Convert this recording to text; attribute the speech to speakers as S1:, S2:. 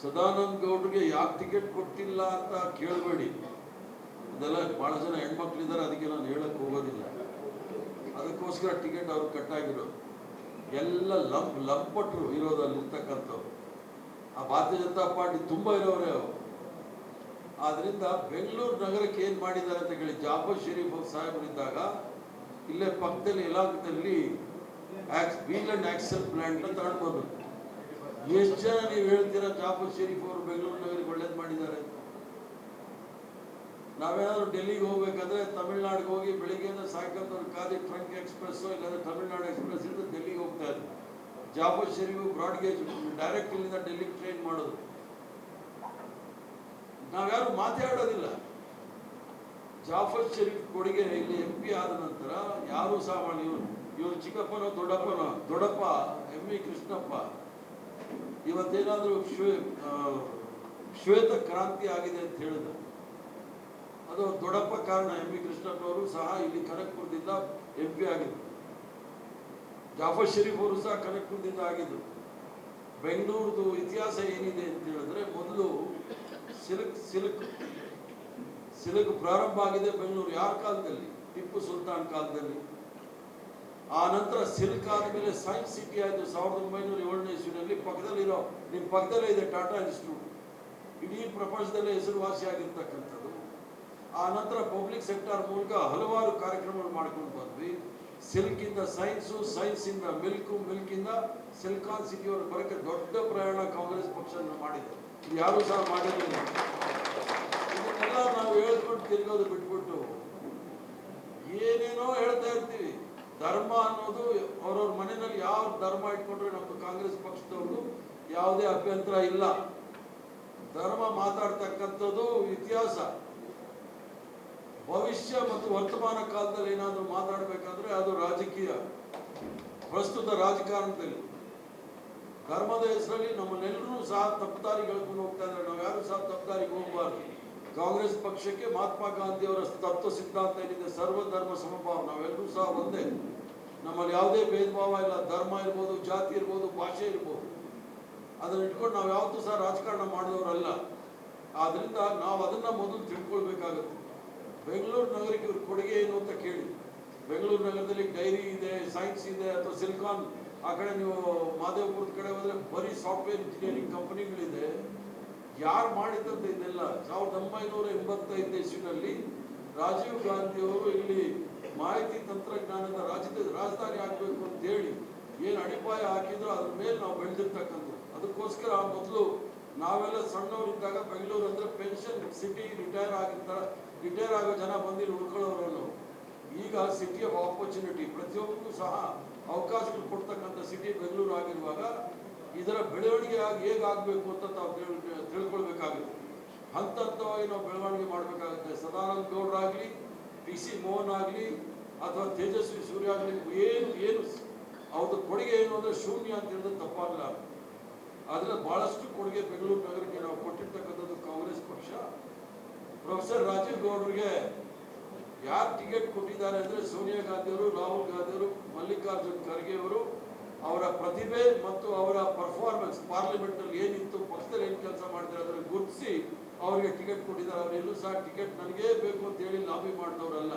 S1: ಸದಾನಂದ ಗೌಡ್ರಿಗೆ ಯಾಕೆ ಟಿಕೆಟ್ ಕೊಟ್ಟಿಲ್ಲ ಅಂತ ಕೇಳಬೇಡಿ. ಅದೆಲ್ಲ ಭಾಳ ಜನ ಹೆಣ್ಮಕ್ಳಿದ್ದಾರೆ, ಅದಕ್ಕೆ ನಾನು ಹೇಳಕ್ಕೆ ಹೋಗೋದಿಲ್ಲ. ಅದಕ್ಕೋಸ್ಕರ ಟಿಕೆಟ್ ಅವ್ರು ಕಟ್ಟಾಗಿರೋದು. ಎಲ್ಲ ಲಂಪಟ್ರು ಇರೋದಲ್ಲಿ ಇರ್ತಕ್ಕಂಥವ್ರು. ಆ ಭಾರತೀಯ ಜನತಾ ಪಾರ್ಟಿ ತುಂಬ ಇರೋರೇ ಅವರು. ಆದ್ರಿಂದ ಬೆಂಗಳೂರು ನಗರಕ್ಕೆ ಏನು ಮಾಡಿದ್ದಾರೆ ಅಂತ ಹೇಳಿ, ಜಾಫರ್ ಶರೀಫ್ ಸಾಹೇಬರಿದ್ದಾಗ ಇಲ್ಲೇ ಪಕ್ಕದಲ್ಲಿ ಯಲಹಂಕದಲ್ಲಿ ವೀಲ್ ಅಂಡ್ ಆಕ್ಸೆಲ್ ಪ್ಲಾಂಟ್ ಅಂತ ತಗೊಂಡ್ಬೋದು. ಎಷ್ಟು ಜನ ನೀವು ಹೇಳ್ತೀರಾ ಜಾಫರ್ ಶರೀಫ್ ಅವರು ಬೆಂಗಳೂರು ನಗರಕ್ಕೆ ಒಳ್ಳೇದು ಮಾಡಿದ್ದಾರೆ? ನಾವೇನಾದ್ರೂ ಡೆಲ್ಲಿಗೆ ಹೋಗ್ಬೇಕಾದ್ರೆ ತಮಿಳ್ನಾಡಿಗೆ ಹೋಗಿ ಬೆಳಿಗ್ಗೆಯಿಂದ ಸಾಯಂಕಾಲದವ್ರು ಕಾದಿ ಟ್ರಂಕ್ ಎಕ್ಸ್ಪ್ರೆಸ್ ಇಲ್ಲಾಂದ್ರೆ ತಮಿಳ್ನಾಡು ಎಕ್ಸ್ಪ್ರೆಸ್ ಇಂದ ಡೆಲ್ಲಿಗೆ ಹೋಗ್ತಾ ಇದ್ರು. ಜಾಫರ್ ಶರೀಫ್ ಬ್ರಾಡ್ಗೇಜ್ ಡೈರೆಕ್ಟ್ ಇಲ್ಲಿಂದ ಡೆಲ್ಲಿಗೆ ಟ್ರೈನ್ ಮಾಡೋದು. ನಾವ್ಯಾರು ಮಾತಾಡೋದಿಲ್ಲ. ಜಾಫರ್ ಶರೀಫ್ ಕೊಡುಗೆ ಇಲ್ಲಿ MP ಆದ ನಂತರ ಯಾರು ಸಹ ಮಾಡಿ ಇವ್ರು ಚಿಕ್ಕಪ್ಪನೋ ದೊಡ್ಡಪ್ಪ M.E. ಕೃಷ್ಣಪ್ಪ ಇವತ್ತೇನಾದ್ರೂ ಶ್ವೇತ ಕ್ರಾಂತಿ ಆಗಿದೆ ಅಂತ ಹೇಳಿದ್ರು. ಅದು ದೊಡ್ಡಪ್ಪ ಕಾರಣ. M.E. ಕೃಷ್ಣಪ್ಪನವರು ಸಹ ಇಲ್ಲಿ ಕನಕಪುರದಿಂದ MP ಆಗಿದ್ರು. ಜಾಫರ್ ಶರೀಫ್ ಅವರು ಸಹ ಕನಕಪುರದಿಂದ ಆಗಿದ್ರು. ಬೆಂಗಳೂರದು ಇತಿಹಾಸ ಏನಿದೆ ಅಂತ ಹೇಳಿದ್ರೆ, ಮೊದಲು ಸಿಲುಕು ಪ್ರಾರಂಭ ಆಗಿದೆ ಬೆಂಗಳೂರು ಯಾರ ಕಾಲದಲ್ಲಿ? ಟಿಪ್ಪು ಸುಲ್ತಾನ್ ಕಾಲದಲ್ಲಿ. ಆ ನಂತರ ಸಿಲ್ಕ್ ಆದಮೇಲೆ ಸೈನ್ಸ್ ಸಿಟಿ ಆಯಿತು 1907ನೇ ಇಸ್ವಿನಲ್ಲಿ. ಪಕ್ಕದಲ್ಲಿರೋ ನಿಮ್ಮ ಪಕ್ಕದಲ್ಲೇ ಇದೆ ಟಾಟಾ ಇನ್ಸ್ಟಿಟ್ಯೂಟ್, ಇಡೀ ಪ್ರಪಂಚದಲ್ಲೇ ಹೆಸರುವಾಸಿಯಾಗಿರ್ತಕ್ಕಂಥದ್ದು. ಆ ನಂತರ ಪಬ್ಲಿಕ್ ಸೆಕ್ಟರ್ ಮೂಲಕ ಹಲವಾರು ಕಾರ್ಯಕ್ರಮಗಳು ಮಾಡ್ಕೊಂಡು ಬಂದ್ವಿ. ಸಿಲ್ಕಿಂದ ಸೈನ್ಸು, ಸೈನ್ಸಿಂದ ಮಿಲ್ಕಿಂದ ಸಿಲ್ಕಾನ್ ಸಿಟಿಯವರು ಬರೋಕ್ಕೆ ದೊಡ್ಡ ಪ್ರಯಾಣ ಕಾಂಗ್ರೆಸ್ ಪಕ್ಷ ಮಾಡಿದೆ. ಯಾರು ಸಹ ಮಾಡಿರಲಿಲ್ಲ. ಇದನ್ನೆಲ್ಲ ನಾವು ಹೇಳ್ಕೊಂಡು ತಿರುಗೋದು ಬಿಟ್ಬಿಟ್ಟು ಏನೇನೋ ಹೇಳ್ತಾ ಇರ್ತೀವಿ. ಧರ್ಮ ಅನ್ನೋದು ಅವ್ರವ್ರ ಮನೆಯಲ್ಲಿ ಯಾವ ಧರ್ಮ ಇಟ್ಕೊಂಡ್ರೆ ನಮ್ದು ಕಾಂಗ್ರೆಸ್ ಪಕ್ಷದವ್ರದ್ದು ಯಾವುದೇ ಅಭ್ಯಂತರ ಇಲ್ಲ. ಧರ್ಮ ಮಾತಾಡ್ತಕ್ಕಂಥದ್ದು ಇತಿಹಾಸ, ಭವಿಷ್ಯ ಮತ್ತು ವರ್ತಮಾನ ಕಾಲದಲ್ಲಿ ಏನಾದರೂ ಮಾತಾಡಬೇಕಾದ್ರೆ ಅದು ರಾಜಕೀಯ. ಪ್ರಸ್ತುತ ರಾಜಕಾರಣದಲ್ಲಿ ಧರ್ಮದ ಹೆಸರಲ್ಲಿ ನಮ್ಮನ್ನೆಲ್ಲರೂ ಸಹ ತಪ್ಪುದಾರಿಗೆ ಹೇಳ್ಕೊಂಡು ಹೋಗ್ತಾ ಇದ್ದಾರೆ. ನಾವು ಯಾರು ಸಹ ತಪ್ಪುದಾರಿಗೆ ಹೋಗಬಾರ್ದು. ಕಾಂಗ್ರೆಸ್ ಪಕ್ಷಕ್ಕೆ ಮಹಾತ್ಮ ಗಾಂಧಿಯವರ ತತ್ವ ಸಿದ್ಧಾಂತ ಏನಿದೆ, ಸರ್ವಧರ್ಮ ಸಮಭಾವ, ನಾವೆಲ್ಲರೂ ಸಹ ಒಂದೇ. ನಮ್ಮಲ್ಲಿ ಯಾವುದೇ ಭೇದ ಭಾವ ಇಲ್ಲ. ಧರ್ಮ ಇರ್ಬೋದು, ಜಾತಿ ಇರ್ಬೋದು, ಭಾಷೆ ಇರ್ಬೋದು, ಅದನ್ನ ಇಟ್ಕೊಂಡು ನಾವು ಯಾವತ್ತೂ ಸಹ ರಾಜಕಾರಣ ಮಾಡಿದವರಲ್ಲ. ಆದ್ರಿಂದ ನಾವು ಅದನ್ನ ಮೊದಲು ತಿಳ್ಕೊಳ್ಬೇಕಾಗುತ್ತೆ. ಬೆಂಗಳೂರು ನಗರಕ್ಕೆ ಇವ್ರ ಕೊಡುಗೆ ಏನು ಅಂತ ಕೇಳಿ. ಬೆಂಗಳೂರು ನಗರದಲ್ಲಿ ಡೈರಿ ಇದೆ, ಸೈನ್ಸ್ ಇದೆ, ಅಥವಾ ಸಿಲಿಕಾನ್, ಆ ಕಡೆ ನೀವು ಮಾದೇವಪುರದ ಕಡೆ ಹೋದ್ರೆ ಬರೀ ಸಾಫ್ಟ್ವೇರ್ ಇಂಜಿನಿಯರಿಂಗ್ ಕಂಪನಿಗಳಿದೆ. ಯಾರು ಮಾಡಿದಂತ ಇದೆಲ್ಲ 1985 ಇಸ್ವಿನಲ್ಲಿ ರಾಜೀವ್ ಗಾಂಧಿ ಅವರು ಇಲ್ಲಿ ಮಾಹಿತಿ ತಂತ್ರಜ್ಞಾನದ ರಾಜ್ಯದ ರಾಜಧಾನಿ ಆಗಬೇಕು ಅಂತ ಹೇಳಿ ಏನು ಅಡಿಪಾಯ ಹಾಕಿದ್ರು, ಅದ್ರ ಮೇಲೆ ನಾವು ಬೆಳೆದಿರ್ತಕ್ಕಂಥದ್ದು. ಅದಕ್ಕೋಸ್ಕರ ಮೊದಲು ನಾವೆಲ್ಲ ಸಣ್ಣವರಿದ್ದಾಗ ಬೆಂಗಳೂರು ಅಂದ್ರೆ ಪೆನ್ಷನ್ ಸಿಟಿ, ರಿಟೈರ್ ಆಗೋ ಜನ ಬಂದಿಲ್ಲಿ ಉಳ್ಕೊಳ್ಳೋರು. ಈಗ ಸಿಟಿ ಆಫ್ ಆಪರ್ಚುನಿಟಿ, ಪ್ರತಿಯೊಬ್ಬರಿಗೂ ಸಹ ಅವಕಾಶಗಳು ಕೊಡ್ತಕ್ಕಂಥ ಸಿಟಿ ಬೆಂಗಳೂರು ಆಗಿರುವಾಗ ಇದರ ಬೆಳವಣಿಗೆ ಹೇಗಾಗಬೇಕು ಅಂತ ನಾವು ತಿಳ್ಕೊಳ್ಬೇಕಾಗುತ್ತೆ. ಹಂತವಾಗಿ ನಾವು ಬೆಳವಣಿಗೆ ಮಾಡಬೇಕಾಗುತ್ತೆ. ಸದಾನಂದ ಗೌಡರಾಗಲಿ, PC ಮೋಹನ್ ಆಗಲಿ, ಅಥವಾ ತೇಜಸ್ವಿ ಸೂರ್ಯ ಆಗಲಿ, ಏನು ಅವ್ರದ್ದು ಕೊಡುಗೆ ಏನು ಅಂದರೆ ಶೂನ್ಯ ಅಂತ ಹೇಳಿದ್ರೆ ತಪ್ಪಾಗಲ್ಲ. ಆದರೆ ಬಹಳಷ್ಟು ಕೊಡುಗೆ ಬೆಂಗಳೂರು ನಗರಕ್ಕೆ ನಾವು ಕೊಟ್ಟಿರ್ತಕ್ಕಂಥದ್ದು ಕಾಂಗ್ರೆಸ್ ಪಕ್ಷ. ಪ್ರೊಫೆಸರ್ ರಾಜೀವ್ ಗೌಡರಿಗೆ ಯಾರು ಟಿಕೆಟ್ ಕೊಟ್ಟಿದ್ದಾರೆ ಅಂದರೆ ಸೋನಿಯಾ ಗಾಂಧಿಯವರು, ರಾಹುಲ್ ಗಾಂಧಿಯವರು, ಮಲ್ಲಿಕಾರ್ಜುನ್ ಖರ್ಗೆ ಅವರು ಅವರ ಪ್ರತಿಭೆ ಮತ್ತು ಅವರ ಪರ್ಫಾರ್ಮೆನ್ಸ್ ಪಾರ್ಲಿಮೆಂಟ್ ಅಲ್ಲಿ ಏನಿತ್ತು, ಪಕ್ಷದಲ್ಲಿ ಏನು ಕೆಲಸ ಮಾಡಿದ್ದಾರೆ ಅದನ್ನು ಗುರುತಿಸಿ ಅವರಿಗೆ ಟಿಕೆಟ್ ಕೊಟ್ಟಿದ್ದಾರೆ. ಅವರೆಲ್ಲೂ ಸಹ ಟಿಕೆಟ್ ನನಗೇ ಬೇಕು ಅಂತ ಹೇಳಿ ಲಾಬಿ ಮಾಡಿದವರಲ್ಲ.